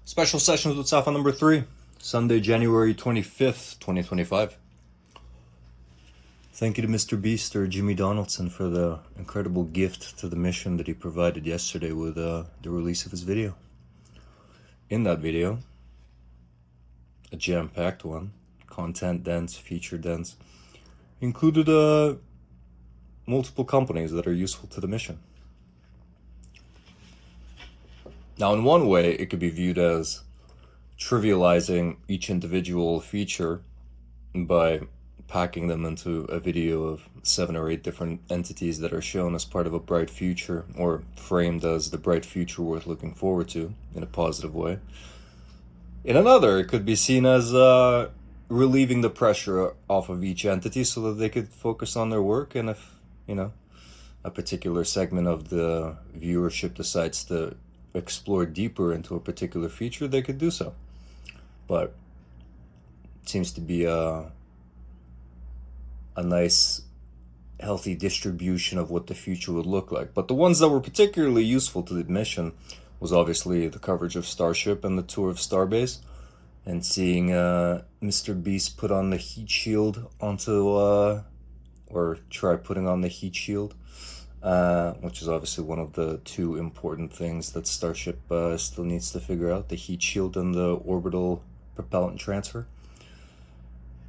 Special sessions with Safa number 3, Sunday, January 25th, 2025. Thank you to Mr.Beast or Jimmy Donaldson for the incredible gift to the mission that he provided yesterday with the release of his video. In that video, a jam-packed one, content dense, feature dense, included multiple companies that are useful to the mission. Now, in one way, it could be viewed as trivializing each individual feature by packing them into a video of 7 or 8 different entities that are shown as part of a bright future, or framed as the bright future worth looking forward to in a positive way. In another, it could be seen as relieving the pressure off of each entity so that they could focus on their work, and if, a particular segment of the viewership decides to explore deeper into a particular feature, they could do so. But it seems to be a nice, healthy distribution of what the future would look like. But the ones that were particularly useful to the mission was obviously the coverage of Starship and the tour of Starbase, and seeing Mr.Beast put on the heat shield onto, or try putting on the heat shield, which is obviously one of the 2 important things that Starship still needs to figure out, the heat shield and the orbital propellant transfer,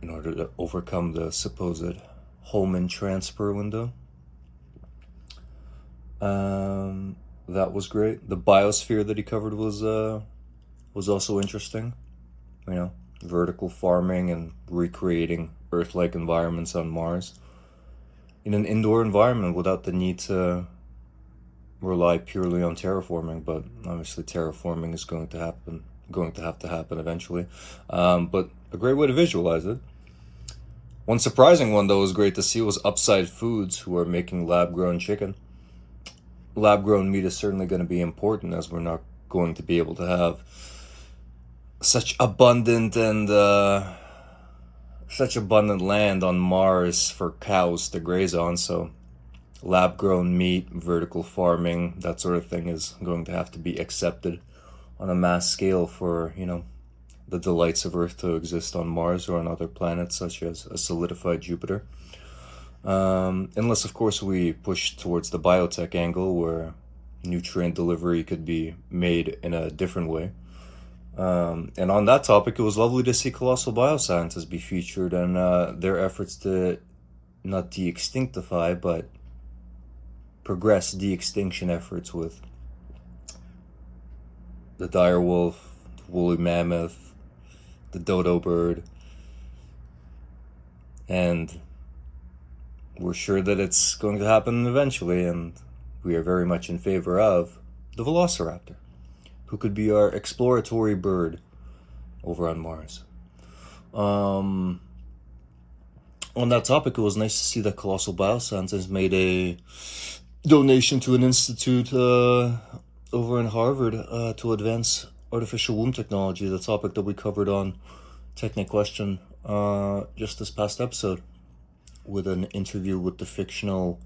in order to overcome the supposed Holman transfer window. That was great. The biosphere that he covered was also interesting. Vertical farming and recreating Earth-like environments on Mars in an indoor environment without the need to rely purely on terraforming. But obviously terraforming is going to have to happen eventually. But a great way to visualize it. One surprising one that was great to see was Upside Foods, who are making lab-grown chicken. Lab-grown meat is certainly going to be important, as we're not going to be able to have such abundant land on Mars for cows to graze on. So lab-grown meat, vertical farming, that sort of thing is going to have to be accepted on a mass scale for, the delights of Earth to exist on Mars or on other planets such as a solidified Jupiter. Unless, of course, we push towards the biotech angle, where nutrient delivery could be made in a different way. And on that topic, it was lovely to see Colossal Biosciences be featured, and their efforts to not de-extinctify, but progress de-extinction efforts with the dire wolf, the woolly mammoth, the dodo bird, and we're sure that it's going to happen eventually, and we are very much in favor of the velociraptor, who could be our exploratory bird over on Mars. On that topic, it was nice to see that Colossal Biosciences made a donation to an institute over in Harvard to advance artificial womb technology, the topic that we covered on Technic Question just this past episode, with an interview with the fictional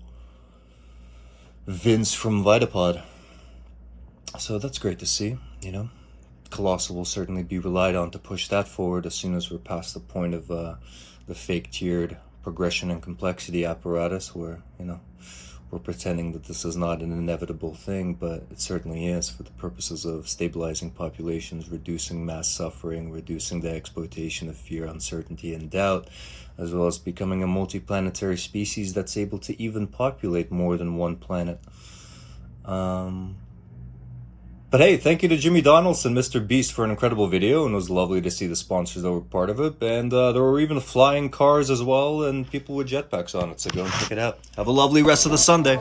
Vince from Vitapod. So that's great to see, Colossal will certainly be relied on to push that forward as soon as we're past the point of the fake tiered progression and complexity apparatus, where, we're pretending that this is not an inevitable thing, but it certainly is, for the purposes of stabilizing populations, reducing mass suffering, reducing the exploitation of fear, uncertainty, and doubt, as well as becoming a multiplanetary species that's able to even populate more than one planet. But hey, thank you to Jimmy Donaldson, Mr.Beast, for an incredible video, and it was lovely to see the sponsors that were part of it. And there were even flying cars as well, and people with jetpacks on it, so go and check it out. Have a lovely rest of the Sunday.